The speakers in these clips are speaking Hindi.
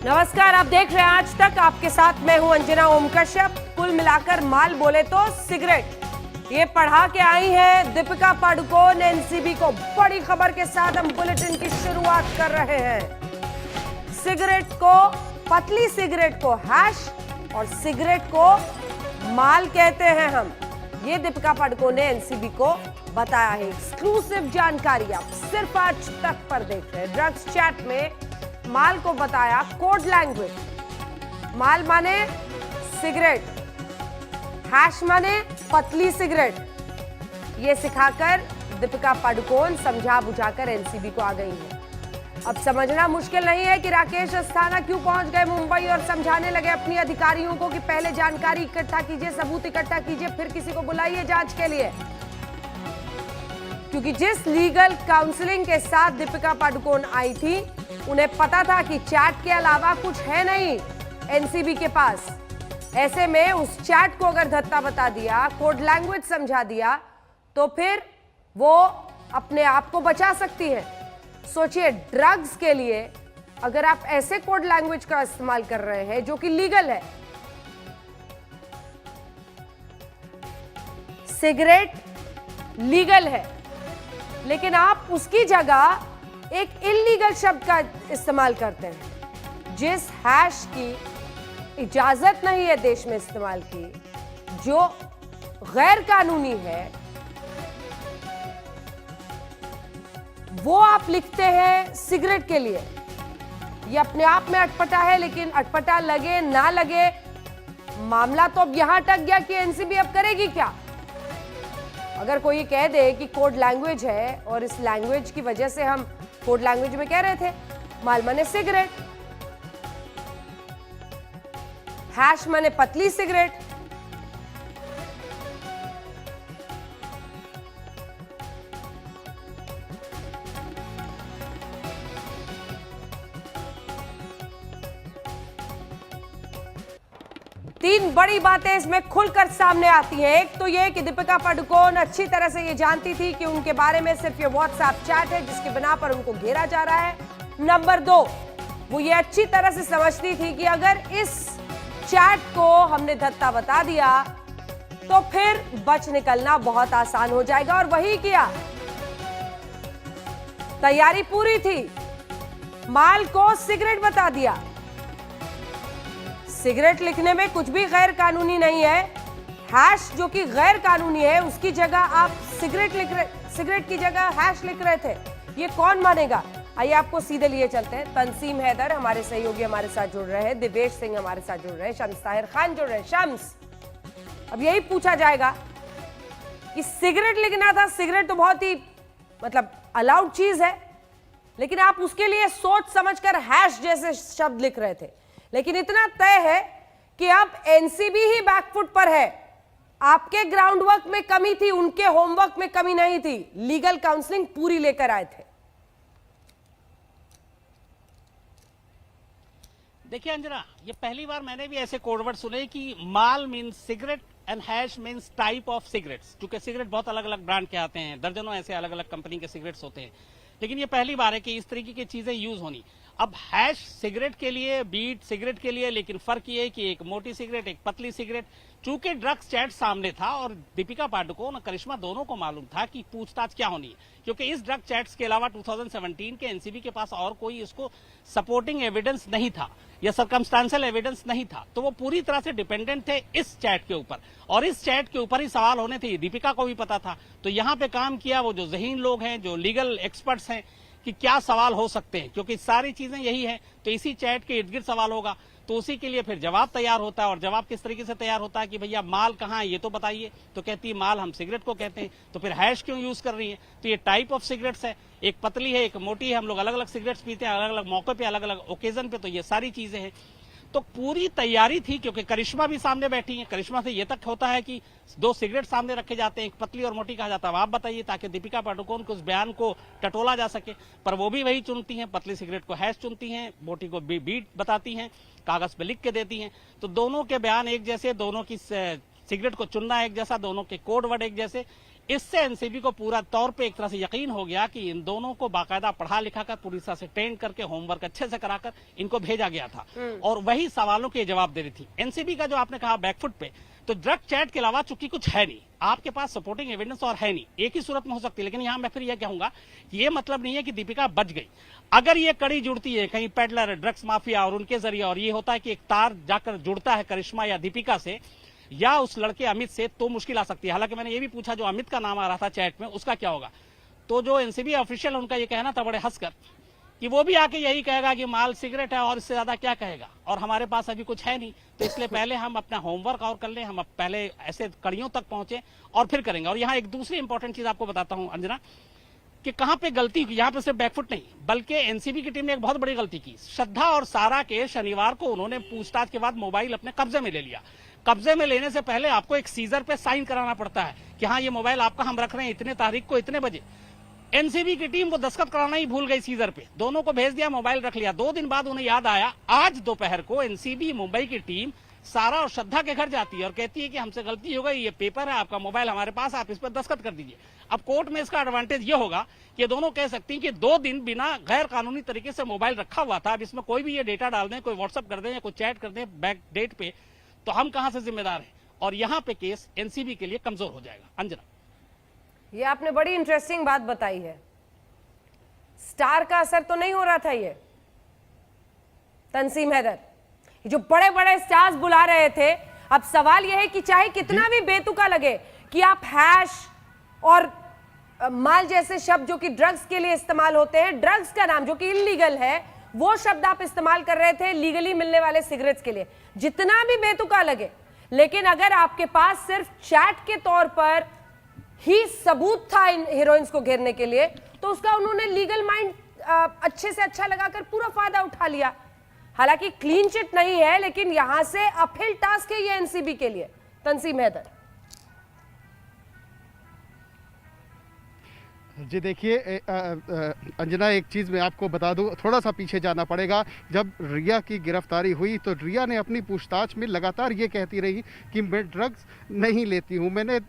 नमस्कार, आप देख रहे हैं आज तक। आपके साथ मैं हूं अंजना ओम कश्यप। कुल मिलाकर माल बोले तो सिगरेट ये पढ़ा के आई है दीपिका पादुकोण। एनसीबी को बड़ी खबर के साथ हम बुलेटिन की शुरुआत कर रहे हैं। सिगरेट को, पतली सिगरेट को हैश और सिगरेट को माल कहते हैं हम। ये दीपिका पादुकोण ने एनसीबी को बताया है। एक्सक्लूसिव जानकारी आप सिर्फ आज तक पर देख रहे हैं। ड्रग्स चैट में माल को बताया कोड लैंग्वेज। माल माने सिगरेट, हैश माने पतली सिगरेट। ये सिखाकर दीपिका पादुकोण समझा बुझाकर एनसीबी को आ गई है। अब समझना मुश्किल नहीं है कि राकेश अस्थाना क्यों पहुंच गए मुंबई और समझाने लगे अपनी अधिकारियों को कि पहले जानकारी इकट्ठा कीजिए, सबूत इकट्ठा कीजिए, फिर किसी को बुलाइए जांच के लिए। क्योंकि जिस लीगल काउंसलिंग के साथ दीपिका पादुकोण आई थी, उन्हें पता था कि चैट के अलावा कुछ है नहीं एनसीबी के पास। ऐसे में उस चैट को अगर धत्ता बता दिया, कोड लैंग्वेज समझा दिया, तो फिर वो अपने आप को बचा सकती है। सोचिए, ड्रग्स के लिए अगर आप ऐसे कोड लैंग्वेज का इस्तेमाल कर रहे हैं जो कि लीगल है। सिगरेट लीगल है, लेकिन आप उसकी जगह एक इल्लीगल शब्द का इस्तेमाल करते हैं। जिस हैश की इजाजत नहीं है देश में इस्तेमाल की, जो गैर कानूनी है, वो आप लिखते हैं सिगरेट के लिए। ये अपने आप में अटपटा है, लेकिन अटपटा लगे ना लगे, मामला तो अब यहां तक गया कि एनसीबी अब करेगी क्या। अगर कोई कह दे कि कोड लैंग्वेज है और इस लैंग्वेज की वजह से हम कोड लैंग्वेज में कह रहे थे माल माने सिगरेट, हैश माने पतली सिगरेट। तीन बड़ी बातें इसमें खुलकर सामने आती हैं। एक तो यह कि दीपिका पादुकोण अच्छी तरह से ये जानती थी कि उनके बारे में सिर्फ ये व्हाट्सएप चैट है जिसकी बिना पर उनको घेरा जा रहा है। नंबर दो, वो ये अच्छी तरह से समझती थी कि अगर इस चैट को हमने धत्ता बता दिया तो फिर बच निकलना बहुत आसान हो जाएगा, और वही किया। तैयारी पूरी थी, माल को सिगरेट बता दिया। सिगरेट लिखने में कुछ भी गैर कानूनी नहीं है। हैश जो कि गैर कानूनी है, उसकी जगह आप सिगरेट की जगह हैश लिख रहे थे। ये कौन मानेगा। आइए आपको सीधे लिए चलते हैं। तंसीम हैदर हमारे सहयोगी हमारे साथ जुड़ रहे हैं, दिवेश सिंह हमारे साथ जुड़ रहे हैं, शम्स ताहिर खान जुड़ रहे हैं। शम्स, अब यही पूछा जाएगा कि सिगरेट लिखना था। सिगरेट तो बहुत ही अलाउड चीज है, लेकिन आप उसके लिए सोच समझकर हैश जैसे शब्द लिख रहे थे। लेकिन इतना तय है कि अब एनसीबी ही बैकफुट पर है। आपके ग्राउंड वर्क में कमी थी, उनके होमवर्क में कमी नहीं थी। लीगल काउंसलिंग पूरी लेकर आए थे। देखिए अंजना, ये पहली बार मैंने भी ऐसे कोडवर्ड सुने कि माल means cigarette and hash means type of cigarettes. क्योंकि सिगरेट बहुत अलग अलग ब्रांड के आते हैं, दर्जनों ऐसे अलग अलग कंपनी के सिगरेट्स होते हैं, लेकिन ये पहली बार है कि इस तरीके की चीजें यूज होनी। अब हैश सिगरेट के लिए, बीट सिगरेट के लिए, लेकिन फर्क ये है कि एक मोटी सिगरेट, एक पतली सिगरेट। चूंकि ड्रग्स चैट सामने था और दीपिका पादुकोण और करिश्मा दोनों को मालूम था कि पूछताछ क्या होनी है, क्योंकि इस ड्रग चैट्स के अलावा 2017 के एनसीबी के पास और कोई इसको सपोर्टिंग एविडेंस नहीं था या सर्कमस्टांशियल एविडेंस नहीं था। तो वो पूरी तरह से डिपेंडेंट थे इस चैट के ऊपर, और इस चैट के ऊपर ही सवाल होने थे। दीपिका को भी पता था। तो यहाँ पे काम किया वो जो ज़हीन लोग हैं, जो लीगल एक्सपर्ट्स हैं, कि क्या सवाल हो सकते हैं, क्योंकि सारी चीजें यही हैं। तो इसी चैट के इर्द गिर्द सवाल होगा, तो उसी के लिए फिर जवाब तैयार होता है। और जवाब किस तरीके से तैयार होता है कि भैया माल कहाँ है ये तो बताइए। तो कहती है माल हम सिगरेट को कहते हैं। तो फिर हैश क्यों यूज कर रही है। तो ये टाइप ऑफ सिगरेट्स है, एक पतली है, एक मोटी है। हम लोग अलग अलग सिगरेट्स पीते हैं, अलग अलग मौके पे, अलग अलग ओकेजन पे। तो ये सारी चीजें हैं। तो पूरी तैयारी थी, क्योंकि करिश्मा भी सामने बैठी है। करिश्मा से ये तक होता है कि दो सिगरेट सामने रखे जाते हैं, एक पतली और मोटी कहा जाता है। आप बताइए, ताकि दीपिका पादुकोण को उस बयान को टटोला जा सके। पर वो भी वही चुनती हैं, पतली सिगरेट को हैश चुनती हैं, मोटी को बीट बताती हैं, कागज पे लिख के देती हैं। तो दोनों के बयान एक जैसे, दोनों की सिगरेट को चुनना एक जैसा, दोनों के कोड वर्ड एक जैसे। इससे एनसीबी को पूरा तौर पे एक तरह से यकीन हो गया कि इन दोनों को बाकायदा पढ़ा लिखा कर पूरी तरह से ट्रेन करके होमवर्क अच्छे से कराकर इनको भेजा गया था और वही सवालों के जवाब दे रही थी। एनसीबी का जो आपने कहा बैकफुट पे, तो ड्रग चैट के अलावा चूंकि कुछ है नहीं, आपके पास सपोर्टिंग एविडेंस और है नहीं, एक ही सूरत में हो सकती है। लेकिन यहां मैं फिर यह कहूंगा कि ये मतलब नहीं है कि दीपिका बच गई। अगर ये कड़ी जुड़ती है कहीं पेडलर, ड्रग्स माफिया और उनके जरिए, और ये होता है कि एक तार जाकर जुड़ता है करिश्मा या दीपिका से या उस लड़के अमित से, तो मुश्किल आ सकती है। हालांकि मैंने ये भी पूछा जो अमित का नाम आ रहा था चैट में, उसका क्या होगा। तो जो एनसीबी ऑफिशियल उनका ये कहना था बड़े हंसकर कि वो भी आके यही कहेगा कि माल सिगरेट है और इससे ज्यादा क्या कहेगा, और हमारे पास अभी कुछ है नहीं, तो इसलिए पहले हम अपना होमवर्क और कर लें, हम पहले ऐसे कड़ियों तक पहुंचे और फिर करेंगे। और यहाँ एक दूसरी इंपॉर्टेंट चीज आपको बताता हूं अंजना, कि कहां पे गलती की, यहां पे सिर्फ बैकफुट नहीं बल्कि एनसीबी की टीम ने एक बहुत बड़ी गलती की। श्रद्धा और सारा के शनिवार को उन्होंने पूछताछ के बाद मोबाइल अपने कब्जे में ले लिया। कब्जे में लेने से पहले आपको एक सीजर पे साइन कराना पड़ता है कि हाँ ये मोबाइल आपका, हम रख रहे हैं इतने तारीख को इतने बजे। एनसीबी की टीम वो दस्तखत कराना ही भूल गई सीजर पे, दोनों को भेज दिया, मोबाइल रख लिया। 2 दिन बाद उन्हें याद आया, आज दोपहर को एनसीबी मुंबई की टीम सारा और श्रद्धा के घर जाती है और कहती है कि हमसे गलती हो गई, ये पेपर है, आपका मोबाइल हमारे पास, आप इस पर दस्तखत कर दीजिए। अब कोर्ट में इसका एडवांटेज ये होगा कि दोनों कह सकती हैं कि 2 दिन बिना गैर कानूनी तरीके से मोबाइल रखा हुआ था, अब इसमें कोई भी ये डेटा डाल दें, कोई व्हाट्सअप कर दें या कोई चैट कर दें बैक डेट पे, तो हम कहां से जिम्मेदार हैं। और यहां पे केस एनसीबी के लिए कमजोर हो जाएगा। अंजना, ये आपने बड़ी इंटरेस्टिंग बात बताई है। स्टार का असर तो नहीं हो रहा था ये, तंसीम हैदर, जो बड़े बड़े स्टार्स बुला रहे थे। अब सवाल यह है कि चाहे कितना भी बेतुका लगे कि आप हैश और माल जैसे शब्द जो कि ड्रग्स के लिए इस्तेमाल होते हैं, ड्रग्स का नाम जो कि इलीगल है, वो शब्द आप इस्तेमाल कर रहे थे लीगली मिलने वाले सिगरेट्स के लिए, जितना भी बेतुका लगे, लेकिन अगर आपके पास सिर्फ चैट के तौर पर ही सबूत था इन हीरोइंस को घेरने के लिए, तो उसका उन्होंने लीगल माइंड अच्छे से अच्छा लगाकर पूरा फायदा उठा लिया। हालांकि क्लीन चिट नहीं है, लेकिन यहां से अपहिल टास्क है ये एनसीबी के लिए। तंसीम हैदर जी, देखिए अंजना, एक चीज़ मैं आपको बता दूं, थोड़ा सा पीछे जाना पड़ेगा। जब रिया की गिरफ्तारी हुई तो रिया ने अपनी पूछताछ में लगातार ये कहती रही कि मैं ड्रग्स नहीं लेती हूँ, मैंने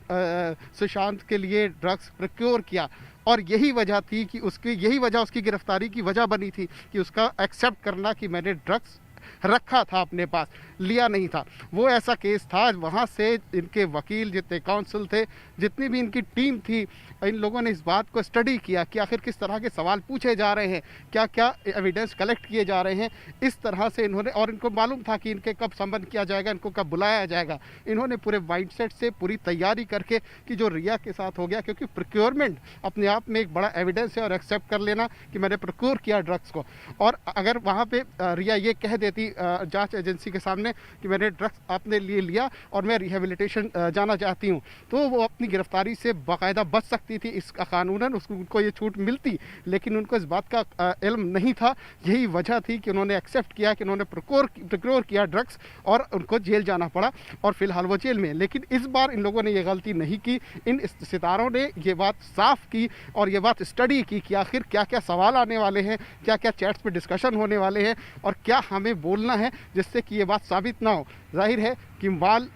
सुशांत के लिए ड्रग्स प्रोक्योर किया, और यही वजह थी कि यही वजह उसकी गिरफ्तारी की वजह बनी थी कि उसका एक्सेप्ट करना कि मैंने ड्रग्स रखा था अपने पास, लिया नहीं था। वो ऐसा केस था, वहाँ से इनके वकील, जितने काउंसिल थे, जितनी भी इनकी टीम थी, इन लोगों ने इस बात को स्टडी किया कि आखिर किस तरह के सवाल पूछे जा रहे हैं, क्या क्या एविडेंस कलेक्ट किए जा रहे हैं। इस तरह से इन्होंने, और इनको मालूम था कि इनके कब संबंध किया जाएगा, इनको कब बुलाया जाएगा, इन्होंने पूरे माइंडसेट से पूरी तैयारी करके कि जो रिया के साथ हो गया, क्योंकि प्रोक्योरमेंट अपने आप में एक बड़ा एविडेंस है, और एक्सेप्ट कर लेना कि मैंने प्रोक्योर किया ड्रग्स को। और अगर वहाँ पे रिया ये कह देती जांच एजेंसी के सामने कि मैंने ड्रग्स अपने लिए लिया और मैं रिहेबिलिटेशन जाना चाहती हूँ, तो वो अपनी गिरफ्तारी से बाकायदा बच सकती थी। इसका कानूनन उनको ये छूट मिलती, लेकिन उनको इस बात का इल्म नहीं था। यही वजह थी कि उन्होंने एक्सेप्ट किया कि उन्होंने प्रोक्योर किया ड्रग्स, और उनको जेल जाना पड़ा, और फिलहाल वो जेल में। लेकिन इस बार इन लोगों ने ये गलती नहीं की। इन सितारों ने ये बात साफ की और ये बात स्टडी की कि आखिर क्या क्या सवाल आने वाले हैं, क्या क्या चैट्स पे डिस्कशन होने वाले हैं, और क्या हमें बोलना है जिससे कि ये बात साबित ना हो। जाहिर है कि माल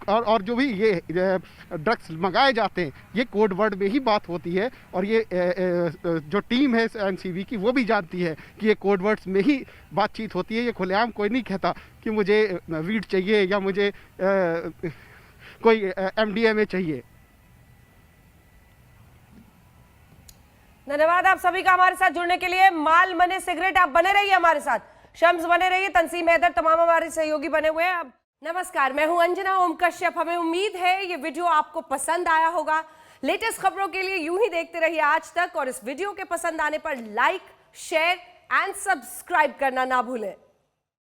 और जो भी ये ड्रग्स मंगाए जाते हैं, ये कोड वर्ड में ही बात होती है, और ये जो टीम है एनसीबी की, वो भी जानती है कि ये कोड वर्ड्स में ही बातचीत होती है। ये खुलेआम कोई नहीं कहता कि मुझे वीड चाहिए या मुझे कोई एमडीएमए चाहिए। धन्यवाद आप सभी का हमारे साथ जुड़ने के लिए। माल मने सिगरेट, आप बने रहिए हमारे साथ, शम्स बने रहिए, तंसीम हैदर तमाम हमारे सहयोगी बने हुए हैं। अब नमस्कार, मैं हूं अंजना ओम कश्यप। हमें उम्मीद है ये वीडियो आपको पसंद आया होगा। लेटेस्ट खबरों के लिए यूं ही देखते रहिए आज तक, और इस वीडियो के पसंद आने पर लाइक, शेयर एंड सब्सक्राइब करना ना भूलें।